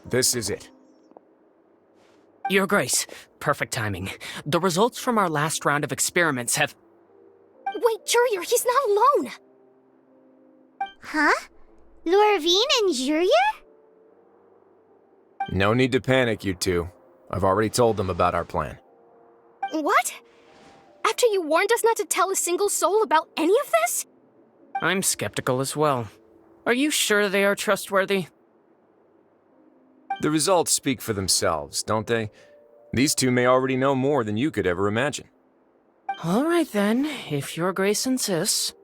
This is it. Your Grace, perfect timing. The results from our last round of experiments have... Wait, Jurier, he's not alone! Huh? Lorvine and Jurier? No need to panic, you two. I've already told them about our plan. What? After you warned us not to tell a single soul about any of this? I'm skeptical as well. Are you sure they are trustworthy? The results speak for themselves, don't they? These two may already know more than you could ever imagine. All right then, if Your Grace insists.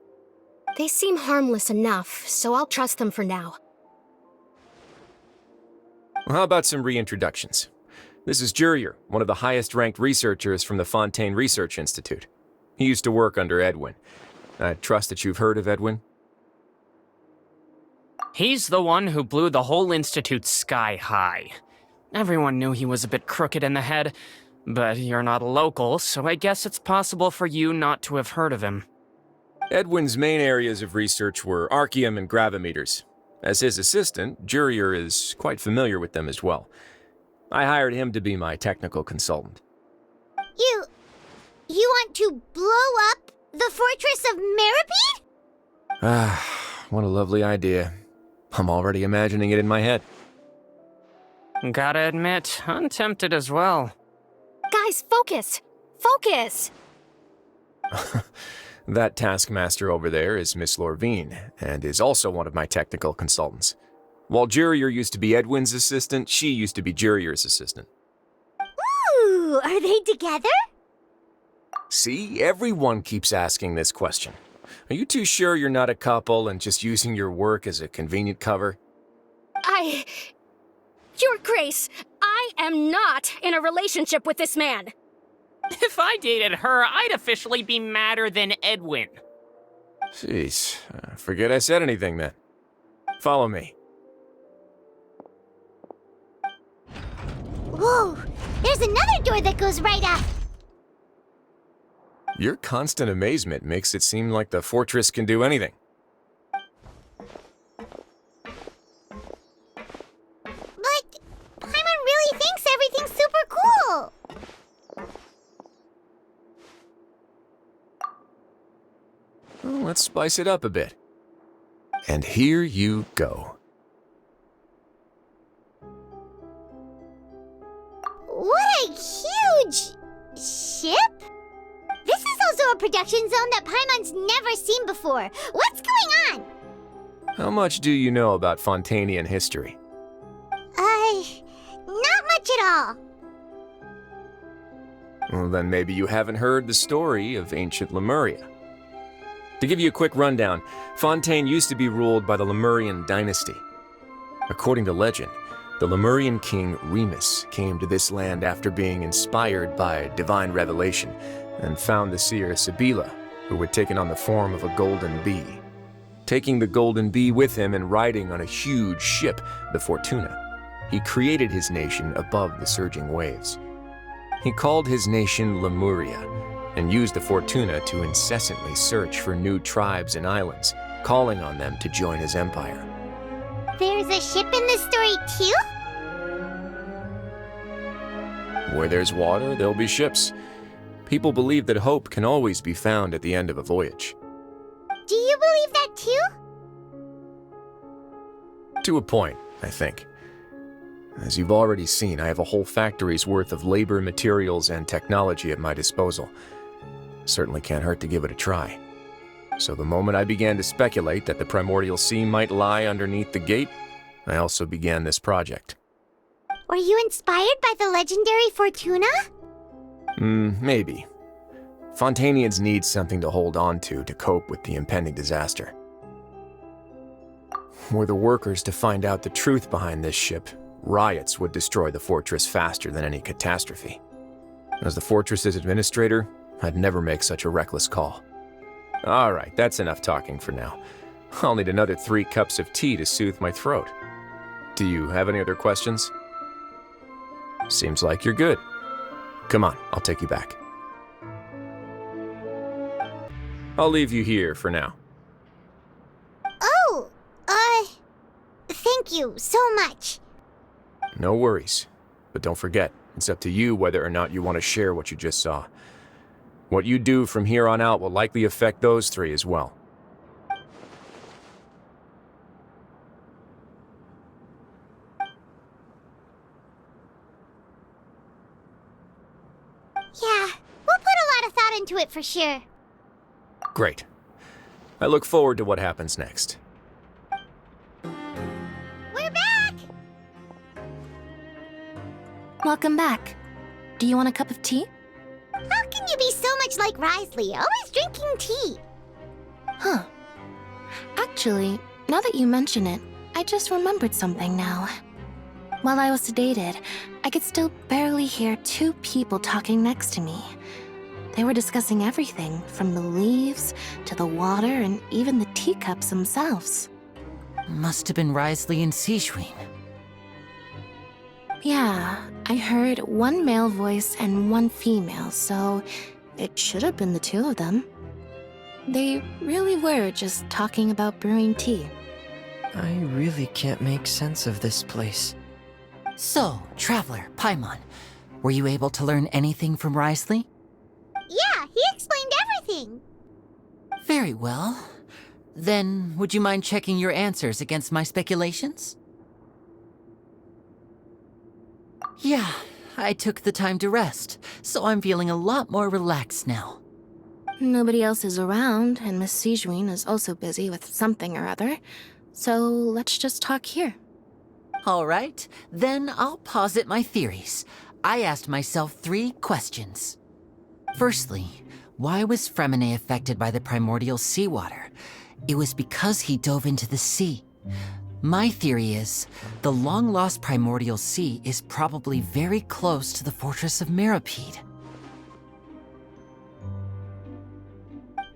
They seem harmless enough, so I'll trust them for now. Well, how about some reintroductions? This is Jurier, one of the highest-ranked researchers from the Fontaine Research Institute. He used to work under Edwin. I trust that you've heard of Edwin? He's the one who blew the whole institute sky high. Everyone knew he was a bit crooked in the head, but you're not a local, so I guess it's possible for you not to have heard of him. Edwin's main areas of research were archeum and gravimeters. As his assistant, Jurier is quite familiar with them as well. I hired him to be my technical consultant. You want to blow up the fortress of Meripede? Ah, what a lovely idea. I'm already imagining it in my head. Gotta admit, I'm tempted as well. Guys, focus! Focus! That taskmaster over there is Miss Lorvine, and is also one of my technical consultants. While Jurier used to be Edwin's assistant, she used to be Jurier's assistant. Ooh, are they together? See, everyone keeps asking this question. Are you too sure you're not a couple and just using your work as a convenient cover? Your Grace, I am not in a relationship with this man. If I dated her, I'd officially be madder than Edwin. Jeez, forget I said anything then. Follow me. Whoa, there's another door that goes right up. Your constant amazement makes it seem like the fortress can do anything. But Paimon really thinks everything's super cool. Well, let's spice it up a bit. And here you go. What a huge ship? This is also a production zone that Paimon's never seen before. What's going on? How much do you know about Fontainian history? Not much at all. Well, then maybe you haven't heard the story of ancient Lemuria. To give you a quick rundown, Fontaine used to be ruled by the Lemurian dynasty. According to legend, the Lemurian king Remus came to this land after being inspired by divine revelation and found the seer Sibila, who had taken on the form of a golden bee. Taking the golden bee with him and riding on a huge ship, the Fortuna, he created his nation above the surging waves. He called his nation Lemuria and used the Fortuna to incessantly search for new tribes and islands, calling on them to join his empire. There's a ship in this story too? Where there's water, there'll be ships. People believe that hope can always be found at the end of a voyage. Do you believe that too? To a point, I think. As you've already seen, I have a whole factory's worth of labor, materials, and technology at my disposal. Certainly can't hurt to give it a try. So the moment I began to speculate that the primordial sea might lie underneath the gate, I also began this project. Were you inspired by the legendary Fortuna? Maybe. Fontainians need something to hold on to cope with the impending disaster. Were the workers to find out the truth behind this ship, riots would destroy the fortress faster than any catastrophe. As the fortress's administrator, I'd never make such a reckless call. All right, that's enough talking for now. I'll need another 3 cups of tea to soothe my throat. Do you have any other questions? Seems like you're good. Come on, I'll take you back. I'll leave you here for now. Oh, thank you so much. No worries. But don't forget, it's up to you whether or not you want to share what you just saw. What you do from here on out will likely affect those three as well. Yeah, we'll put a lot of thought into it for sure. Great. I look forward to what happens next. We're back! Welcome back. Do you want a cup of tea? How can you be so much like Risley, always drinking tea? Huh. Actually, now that you mention it, I just remembered something now. While I was sedated, I could still barely hear two people talking next to me. They were discussing everything, from the leaves to the water and even the teacups themselves. Must have been Risley and Sijwin. Yeah, I heard one male voice and one female, so it should have been the two of them. They really were just talking about brewing tea. I really can't make sense of this place. So, Traveler, Paimon, were you able to learn anything from Risley? Yeah, he explained everything. Very well. Then, would you mind checking your answers against my speculations? Yeah, I took the time to rest, so I'm feeling a lot more relaxed now. Nobody else is around, and Miss Sijwin is also busy with something or other, so let's just talk here. All right, then I'll posit my theories. I asked myself 3 questions. Firstly, why was Fremine affected by the primordial seawater? It was because he dove into the sea. My theory is, the long-lost primordial sea is probably very close to the fortress of Mirapede.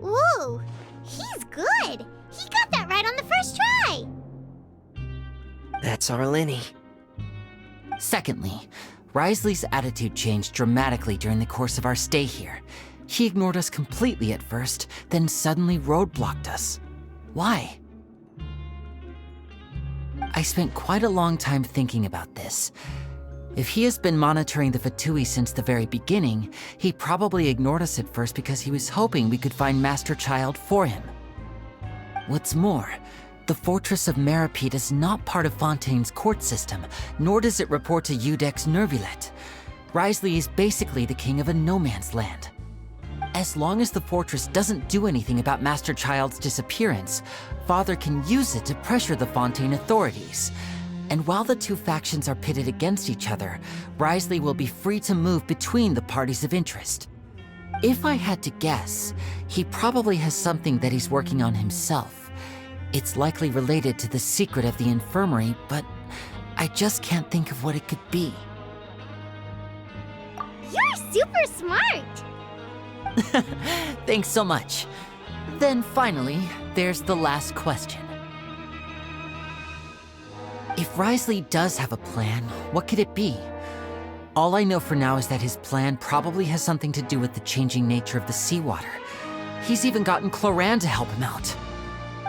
Ooh, he's good. He got that right on the first try. That's Arlini. Secondly, Risley's attitude changed dramatically during the course of our stay here. He ignored us completely at first, then suddenly roadblocked us. Why? I spent quite a long time thinking about this. If he has been monitoring the Fatui since the very beginning, he probably ignored us at first because he was hoping we could find Master Child for him. What's more, the Fortress of Mirapede is not part of Fontaine's court system, nor does it report to Udex Nervulet. Risley is basically the king of a no-man's land. As long as the fortress doesn't do anything about Master Child's disappearance, Father can use it to pressure the Fontaine authorities. And while the two factions are pitted against each other, Risley will be free to move between the parties of interest. If I had to guess, he probably has something that he's working on himself. It's likely related to the secret of the infirmary, but I just can't think of what it could be. You're super smart. Thanks so much. Then finally, there's the last question. If Risley does have a plan, what could it be? All I know for now is that his plan probably has something to do with the changing nature of the seawater. He's even gotten Cloran to help him out.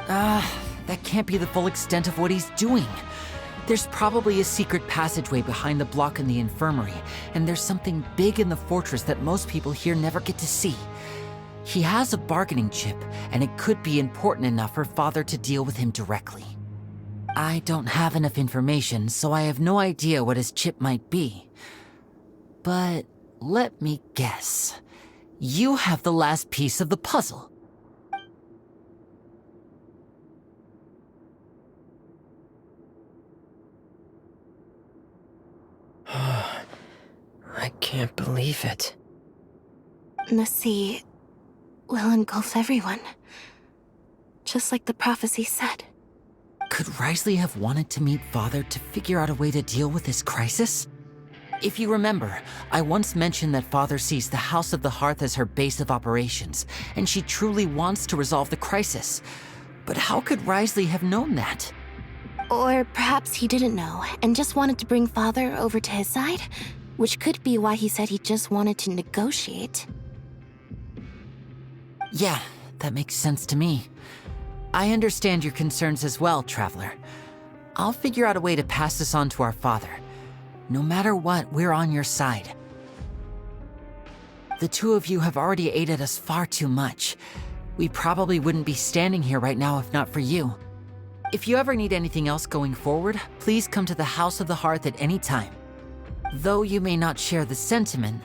That can't be the full extent of what he's doing. There's probably a secret passageway behind the block in the infirmary, and there's something big in the fortress that most people here never get to see. He has a bargaining chip, and it could be important enough for Father to deal with him directly. I don't have enough information, so I have no idea what his chip might be. But let me guess. You have the last piece of the puzzle. I can't believe it. The sea will engulf everyone, just like the prophecy said. Could Risley have wanted to meet Father to figure out a way to deal with this crisis? If you remember, I once mentioned that Father sees the House of the Hearth as her base of operations, and she truly wants to resolve the crisis. But how could Risley have known that? Or perhaps he didn't know and just wanted to bring Father over to his side, which could be why he said he just wanted to negotiate. Yeah, that makes sense to me. I understand your concerns as well, Traveler. I'll figure out a way to pass this on to our father. No matter what, we're on your side. The two of you have already aided us far too much. We probably wouldn't be standing here right now if not for you. If you ever need anything else going forward, please come to the House of the Hearth at any time. Though you may not share the sentiment,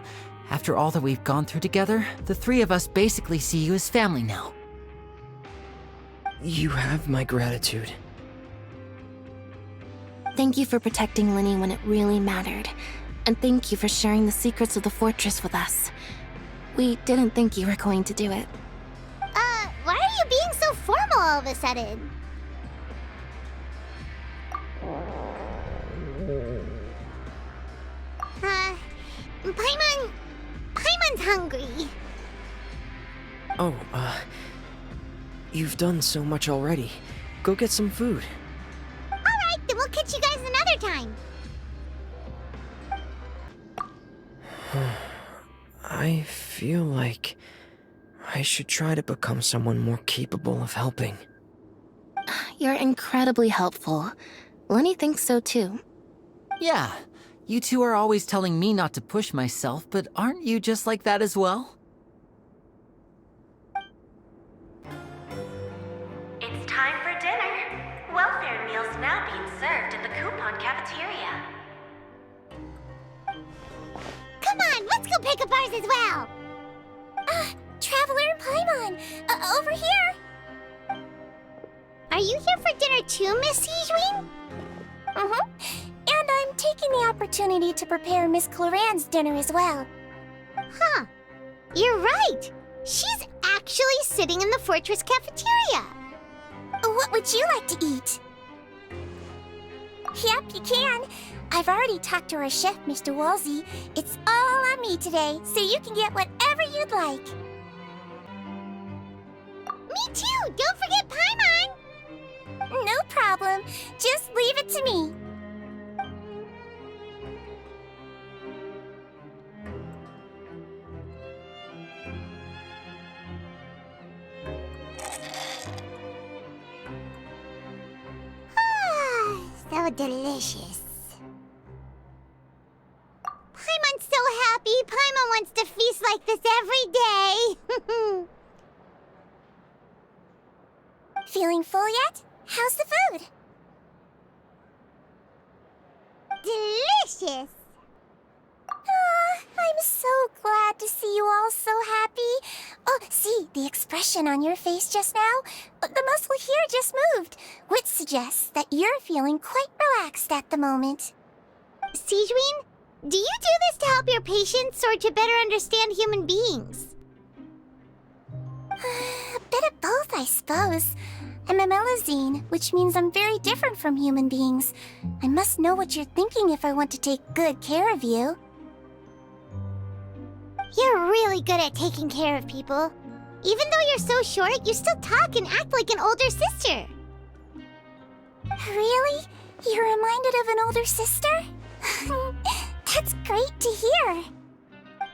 after all that we've gone through together, the three of us basically see you as family now. You have my gratitude. Thank you for protecting Linny when it really mattered. And thank you for sharing the secrets of the fortress with us. We didn't think you were going to do it. Why are you being so formal all of a sudden? Paimon's hungry. Oh, you've done so much already. Go get some food. Alright, then we'll catch you guys another time. I feel like I should try to become someone more capable of helping. You're incredibly helpful. Linny thinks so too. Yeah, you two are always telling me not to push myself, but aren't you just like that as well? It's time for dinner. Welfare meals now being served in the coupon cafeteria. Come on, let's go pick up ours as well. Traveler and Paimon, over here. Are you here for dinner too, Miss Sijwin? And I'm taking the opportunity to prepare Miss Cloran's dinner as well. Huh. You're right. She's actually sitting in the fortress cafeteria. What would you like to eat? Yep, you can. I've already talked to our chef, Mr. Wolsey. It's all on me today, so you can get whatever you'd like. Me too! Don't forget Paimon! No problem. Just leave it to me. So delicious. Paimon's so happy. Paimon wants to feast like this every day. Feeling full yet? How's the food? Delicious. I'm so glad to see you all so happy. Oh, see, the expression on your face just now? The muscle here just moved, which suggests that you're feeling quite relaxed at the moment. Sijwin, do you do this to help your patients or to better understand human beings? A bit of both, I suppose. I'm a Melazine, which means I'm very different from human beings. I must know what you're thinking if I want to take good care of you. You're really good at taking care of people. Even though you're so short, you still talk and act like an older sister. Really? You're reminded of an older sister? That's great to hear.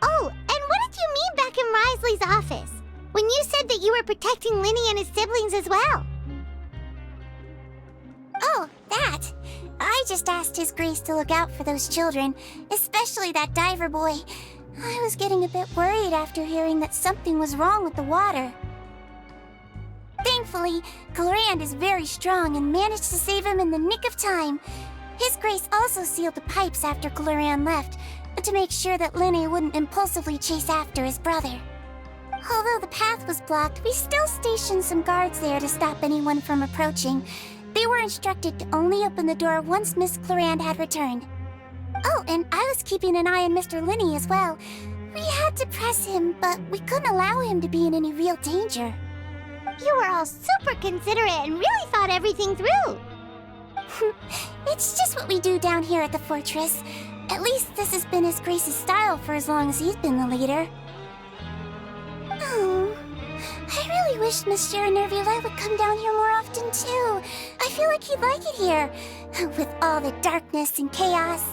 Oh, and what did you mean back in Risley's office? When you said that you were protecting Linny and his siblings as well? Oh, that. I just asked His Grace to look out for those children, especially that diver boy. I was getting a bit worried after hearing that something was wrong with the water. Thankfully, Clorand is very strong and managed to save him in the nick of time. His Grace also sealed the pipes after Clorand left, to make sure that Linny wouldn't impulsively chase after his brother. Although the path was blocked, we still stationed some guards there to stop anyone from approaching. They were instructed to only open the door once Miss Clorand had returned. Oh, and I was keeping an eye on Mr. Linny as well. We had to press him, but we couldn't allow him to be in any real danger. You were all super considerate and really thought everything through. It's just what we do down here at the fortress. At least this has been His Grace's style for as long as he's been the leader. Oh, I really wish Monsieur Nervula would come down here more often too. I feel like he'd like it here, with all the darkness and chaos.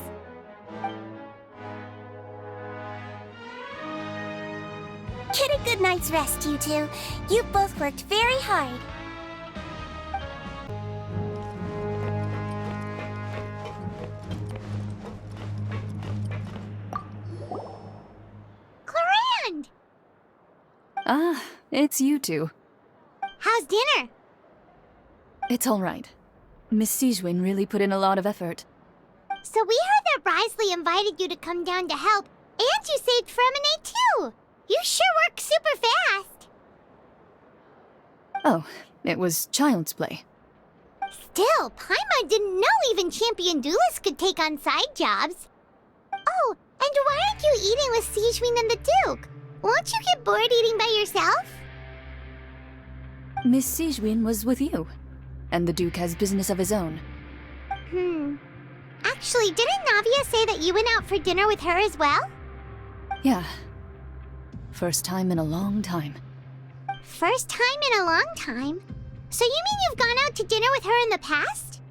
Get a good night's rest, you two. You both worked very hard. Ah, it's you two. How's dinner? It's all right. Miss Sijwin really put in a lot of effort. So we heard that Brisley invited you to come down to help, and you saved Fremonade too! You sure work super fast! Oh, it was child's play. Still, Paimon didn't know even champion duelists could take on side jobs. Oh, and why aren't you eating with Sijwin and the Duke? Won't you get bored eating by yourself? Miss Sijwin was with you, and the Duke has business of his own. Actually, didn't Navia say that you went out for dinner with her as well? Yeah. First time in a long time. First time in a long time? So you mean you've gone out to dinner with her in the past?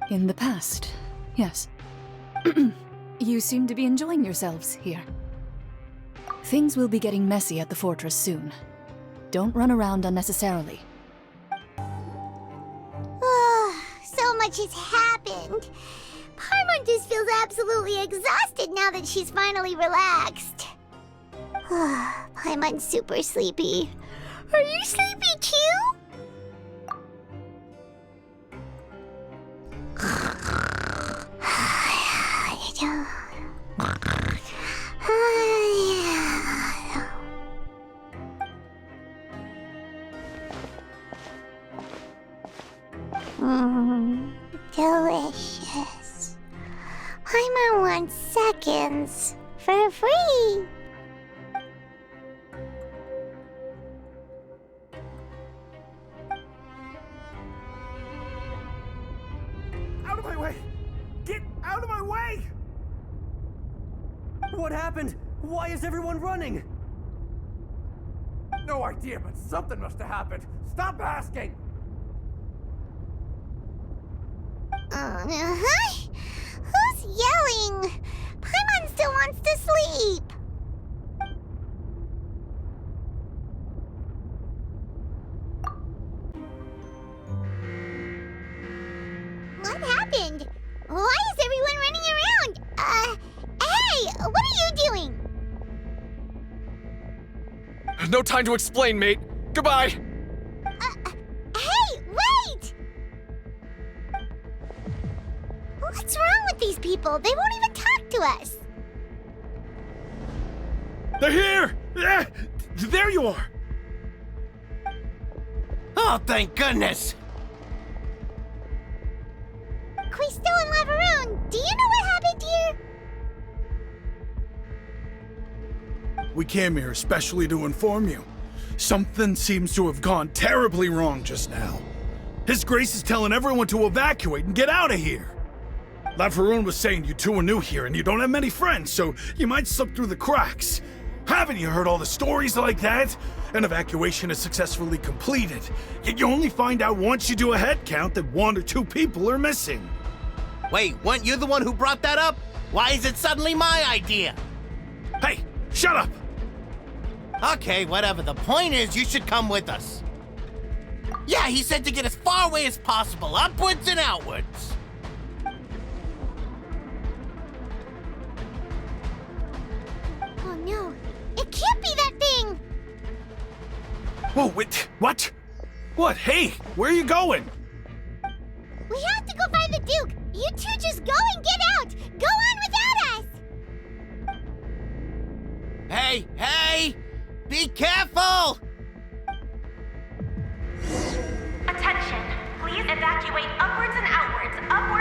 In the past, yes. You seem to be enjoying yourselves here. Things will be getting messy at the fortress soon. Don't run around unnecessarily. So much has happened. Paimon just feels absolutely exhausted now that she's finally relaxed. Paimon's super sleepy. Are you sleepy too? Delicious. Paimon wants seconds for free. Out of my way! Get out of my way! What happened? Why is everyone running? No idea, but something must have happened. Stop asking! Who's yelling? Paimon still wants to sleep. What happened? Why is everyone running around? Hey, what are you doing? No time to explain, mate. Goodbye. Hey, wait! What's wrong with these people? They won't even talk to us. They're here! There you are! Oh, thank goodness! Quisto and Lavaroon, do you know what happened here? We came here especially to inform you. Something seems to have gone terribly wrong just now. His Grace is telling everyone to evacuate and get out of here. Lavaroon was saying you two are new here and you don't have many friends, so you might slip through the cracks. Haven't you heard all the stories like that? An evacuation is successfully completed, yet you only find out once you do a head count that 1 or 2 people are missing. Wait, weren't you the one who brought that up? Why is it suddenly my idea? Hey, shut up! Okay, whatever. The point is, you should come with us. Yeah, he said to get as far away as possible, upwards and outwards. Oh no, it can't be that thing! Whoa, wait, what? What? Hey, where are you going? We have to go find the Duke! You two just go and get out! Go on without us! Hey! Be careful! Attention! Please evacuate upwards and outwards, upwards